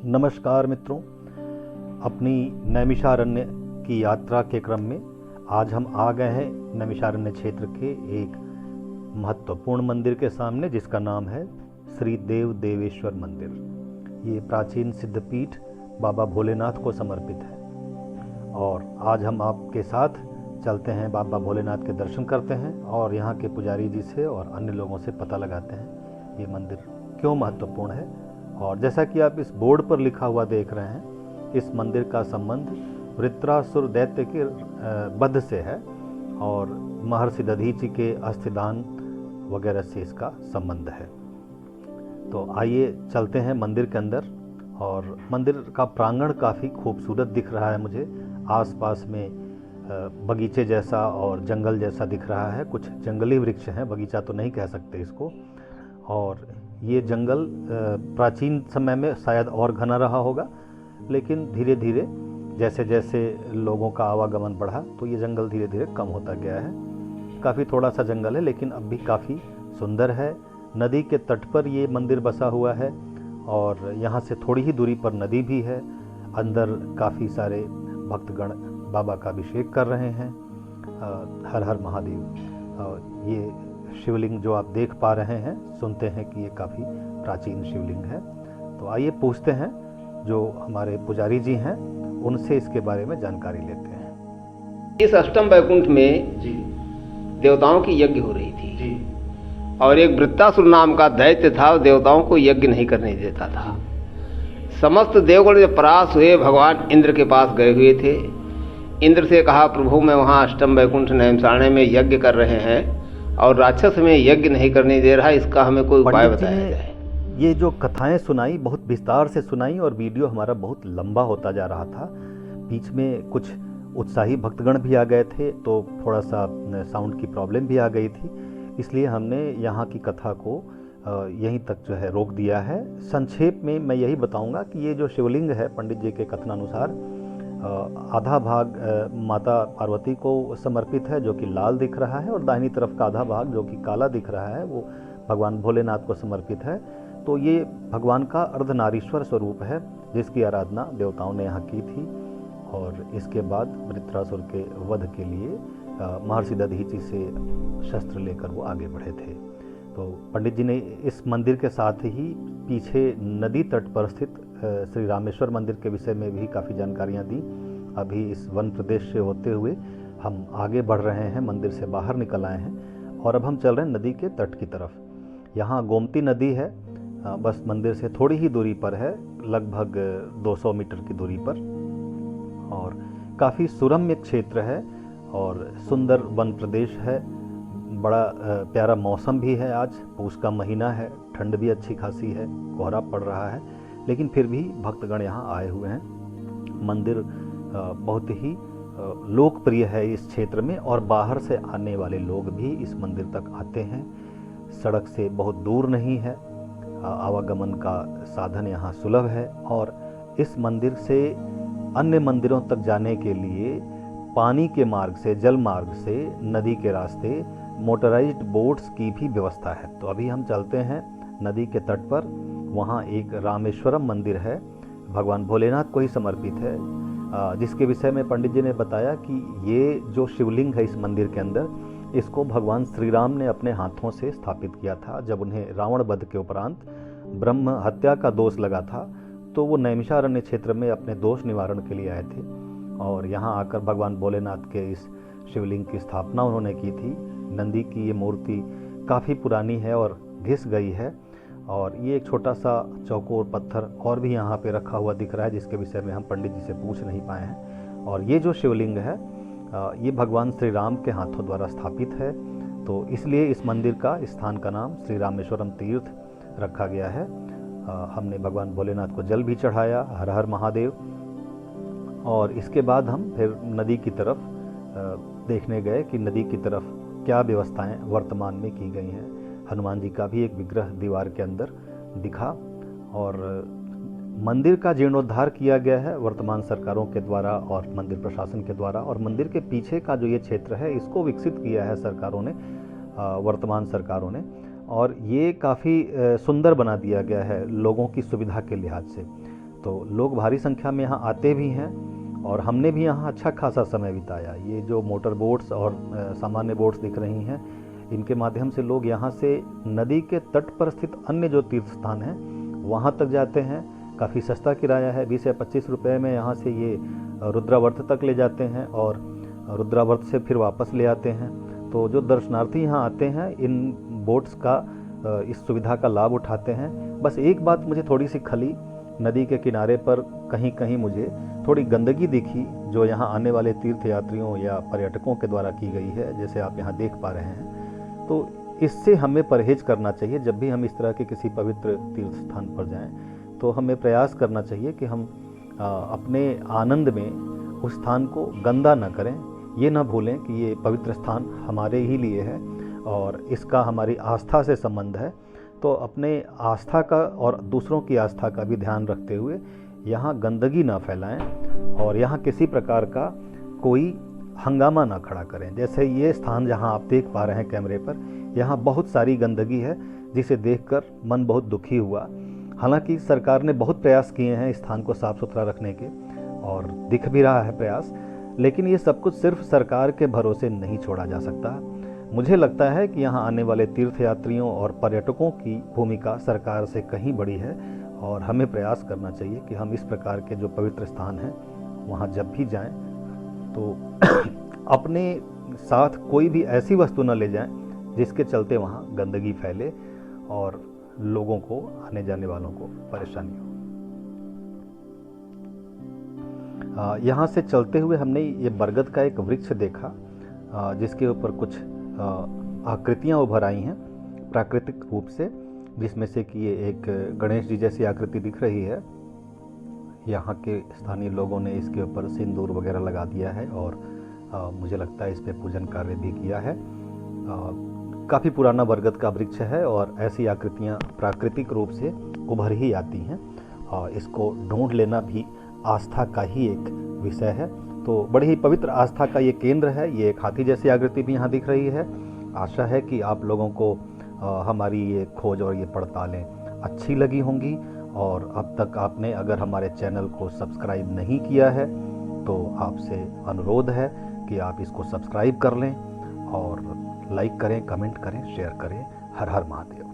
नमस्कार मित्रों, अपनी नैमिषारण्य की यात्रा के क्रम में आज हम आ गए हैं नैमिषारण्य क्षेत्र के एक महत्वपूर्ण मंदिर के सामने, जिसका नाम है श्री देव देवेश्वर मंदिर। ये प्राचीन सिद्धपीठ बाबा भोलेनाथ को समर्पित है और आज हम आपके साथ चलते हैं, बाबा भोलेनाथ के दर्शन करते हैं और यहाँ के पुजारी जी से और अन्य लोगों से पता लगाते हैं ये मंदिर क्यों महत्वपूर्ण है। और जैसा कि आप इस बोर्ड पर लिखा हुआ देख रहे हैं, इस मंदिर का संबंध वृत्रासुर दैत्य के वध से है और महर्षि दधीचि के अस्थिदान वगैरह से इसका संबंध है। तो आइए चलते हैं मंदिर के अंदर। और मंदिर का प्रांगण काफ़ी खूबसूरत दिख रहा है मुझे। आसपास में बगीचे जैसा और जंगल जैसा दिख रहा है। कुछ जंगली वृक्ष हैं, बगीचा तो नहीं कह सकते इसको। और ये जंगल प्राचीन समय में शायद और घना रहा होगा, लेकिन धीरे धीरे जैसे जैसे लोगों का आवागमन बढ़ा तो ये जंगल धीरे धीरे कम होता गया है। काफ़ी थोड़ा सा जंगल है, लेकिन अब भी काफ़ी सुंदर है। नदी के तट पर ये मंदिर बसा हुआ है और यहाँ से थोड़ी ही दूरी पर नदी भी है। अंदर काफ़ी सारे भक्तगण बाबा का अभिषेक कर रहे हैं। हर हर महादेव। ये शिवलिंग जो आप देख पा रहे हैं, सुनते हैं कि ये काफ़ी प्राचीन शिवलिंग है। तो आइए पूछते हैं जो हमारे पुजारी जी हैं उनसे इसके बारे में जानकारी लेते हैं। इस अष्टम वैकुंठ में जी देवताओं की यज्ञ हो रही थी जी और एक वृत्तासुर नाम का दैत्य था, देवताओं को यज्ञ नहीं करने देता था। समस्त देवगण जब परास हुए, भगवान इंद्र के पास गए हुए थे। इंद्र से कहा, प्रभु मैं वहाँ अष्टम वैकुंठ नैमिषारण्य में यज्ञ कर रहे हैं और राक्षस में यज्ञ नहीं करने दे रहा, इसका हमें कोई उपाय बताया जाए। ये जो कथाएं सुनाई, बहुत विस्तार से सुनाई और वीडियो हमारा बहुत लंबा होता जा रहा था। बीच में कुछ उत्साही भक्तगण भी आ गए थे, तो थोड़ा सा साउंड की प्रॉब्लम भी आ गई थी, इसलिए हमने यहाँ की कथा को यहीं तक जो है रोक दिया है। संक्षेप में मैं यही बताऊंगा कि ये जो शिवलिंग है, पंडित जी के कथनानुसार आधा भाग माता पार्वती को समर्पित है जो कि लाल दिख रहा है, और दाहिनी तरफ का आधा भाग जो कि काला दिख रहा है वो भगवान भोलेनाथ को समर्पित है। तो ये भगवान का अर्धनारीश्वर स्वरूप है जिसकी आराधना देवताओं ने यहाँ की थी। और इसके बाद वृत्रासुर के वध के लिए महर्षि दधीचि से शस्त्र लेकर वो आगे बढ़े थे। तो पंडित जी ने इस मंदिर के साथ ही पीछे नदी तट पर स्थित श्री रामेश्वर मंदिर के विषय में भी काफ़ी जानकारियाँ दी। अभी इस वन प्रदेश से होते हुए हम आगे बढ़ रहे हैं, मंदिर से बाहर निकल आए हैं और अब हम चल रहे हैं नदी के तट की तरफ। यहाँ गोमती नदी है, बस मंदिर से थोड़ी ही दूरी पर है, लगभग 200 मीटर की दूरी पर। और काफ़ी सुरम्य क्षेत्र है और सुंदर वन प्रदेश है। बड़ा प्यारा मौसम भी है। आज पूस का महीना है, ठंड भी अच्छी खासी है, कोहरा पड़ रहा है, लेकिन फिर भी भक्तगण यहाँ आए हुए हैं। मंदिर बहुत ही लोकप्रिय है इस क्षेत्र में और बाहर से आने वाले लोग भी इस मंदिर तक आते हैं। सड़क से बहुत दूर नहीं है, आवागमन का साधन यहाँ सुलभ है। और इस मंदिर से अन्य मंदिरों तक जाने के लिए पानी के मार्ग से, जल मार्ग से, नदी के रास्ते मोटराइज्ड बोट्स की भी व्यवस्था है। तो अभी हम चलते हैं नदी के तट पर। वहाँ एक रामेश्वरम मंदिर है, भगवान भोलेनाथ को ही समर्पित है, जिसके विषय में पंडित जी ने बताया कि ये जो शिवलिंग है इस मंदिर के अंदर, इसको भगवान श्री राम ने अपने हाथों से स्थापित किया था। जब उन्हें रावण वध के उपरांत ब्रह्म हत्या का दोष लगा था, तो वो नैमिषारण्य क्षेत्र में अपने दोष निवारण के लिए आए थे और यहाँ आकर भगवान भोलेनाथ के इस शिवलिंग की स्थापना उन्होंने की थी। नंदी की ये मूर्ति काफ़ी पुरानी है और घिस गई है, और ये एक छोटा सा चौकोर पत्थर और भी यहाँ पे रखा हुआ दिख रहा है, जिसके विषय में हम पंडित जी से पूछ नहीं पाए हैं। और ये जो शिवलिंग है ये भगवान श्री राम के हाथों द्वारा स्थापित है, तो इसलिए इस मंदिर का, स्थान का नाम श्री रामेश्वरम तीर्थ रखा गया है। हमने भगवान भोलेनाथ को जल भी चढ़ाया, हर हर महादेव। और इसके बाद हम फिर नदी की तरफ देखने गए कि नदी की तरफ क्या व्यवस्थाएं वर्तमान में की गई हैं। हनुमान जी का भी एक विग्रह दीवार के अंदर दिखा और मंदिर का जीर्णोद्धार किया गया है वर्तमान सरकारों के द्वारा और मंदिर प्रशासन के द्वारा। और मंदिर के पीछे का जो ये क्षेत्र है, इसको विकसित किया है सरकारों ने, वर्तमान सरकारों ने, और ये काफ़ी सुंदर बना दिया गया है लोगों की सुविधा के लिहाज से। तो लोग भारी संख्या में यहाँ आते भी हैं और हमने भी यहाँ अच्छा खासा समय बिताया। ये जो मोटर बोट्स और सामान्य बोट्स दिख रही हैं, इनके माध्यम से लोग यहाँ से नदी के तट पर स्थित अन्य जो तीर्थ स्थान हैं वहाँ तक जाते हैं। काफ़ी सस्ता किराया है, 20 या 25 रुपये में यहाँ से ये रुद्रावर्त तक ले जाते हैं और रुद्रावर्त से फिर वापस ले आते हैं। तो जो दर्शनार्थी यहाँ आते हैं इन बोट्स का इस सुविधा का लाभ उठाते हैं। बस एक बात मुझे थोड़ी सी खली, नदी के किनारे पर कहीं कहीं मुझे थोड़ी गंदगी दिखी जो यहाँ आने वाले तीर्थयात्रियों या पर्यटकों के द्वारा की गई है, जैसे आप यहाँ देख पा रहे हैं। तो इससे हमें परहेज करना चाहिए। जब भी हम इस तरह के किसी पवित्र तीर्थ स्थान पर जाएं तो हमें प्रयास करना चाहिए कि हम अपने आनंद में उस स्थान को गंदा न करें। ये ना भूलें कि ये पवित्र स्थान हमारे ही लिए है और इसका हमारी आस्था से संबंध है। तो अपने आस्था का और दूसरों की आस्था का भी ध्यान रखते हुए यहाँ गंदगी ना फैलाएं और यहाँ किसी प्रकार का कोई हंगामा ना खड़ा करें। जैसे ये स्थान जहाँ आप देख पा रहे हैं कैमरे पर, यहाँ बहुत सारी गंदगी है जिसे देखकर मन बहुत दुखी हुआ। हालांकि सरकार ने बहुत प्रयास किए हैं इस स्थान को साफ सुथरा रखने के और दिख भी रहा है प्रयास, लेकिन ये सब कुछ सिर्फ सरकार के भरोसे नहीं छोड़ा जा सकता। मुझे लगता है कि यहाँ आने वाले तीर्थयात्रियों और पर्यटकों की भूमिका सरकार से कहीं बड़ी है और हमें प्रयास करना चाहिए कि हम इस प्रकार के जो पवित्र स्थान हैं वहाँ जब भी जाएं तो अपने साथ कोई भी ऐसी वस्तु न ले जाएं जिसके चलते वहाँ गंदगी फैले और लोगों को, आने जाने वालों को परेशानी हो। यहाँ से चलते हुए हमने ये बरगद का एक वृक्ष देखा जिसके ऊपर कुछ आकृतियाँ उभर आई हैं प्राकृतिक रूप से, जिसमें से कि ये एक गणेश जी जैसी आकृति दिख रही है। यहाँ के स्थानीय लोगों ने इसके ऊपर सिंदूर वगैरह लगा दिया है और मुझे लगता है इस पे पूजन कार्य भी किया है। काफ़ी पुराना बरगद का वृक्ष है और ऐसी आकृतियाँ प्राकृतिक रूप से उभर ही आती हैं और इसको ढूंढ लेना भी आस्था का ही एक विषय है। तो बड़ी ही पवित्र आस्था का ये केंद्र है। ये एक हाथी जैसी आकृति भी यहाँ दिख रही है। आशा है कि आप लोगों को हमारी ये खोज और ये पड़तालें अच्छी लगी होंगी और अब तक आपने अगर हमारे चैनल को सब्सक्राइब नहीं किया है तो आपसे अनुरोध है कि आप इसको सब्सक्राइब कर लें और लाइक करें, कमेंट करें, शेयर करें। हर हर महादेव।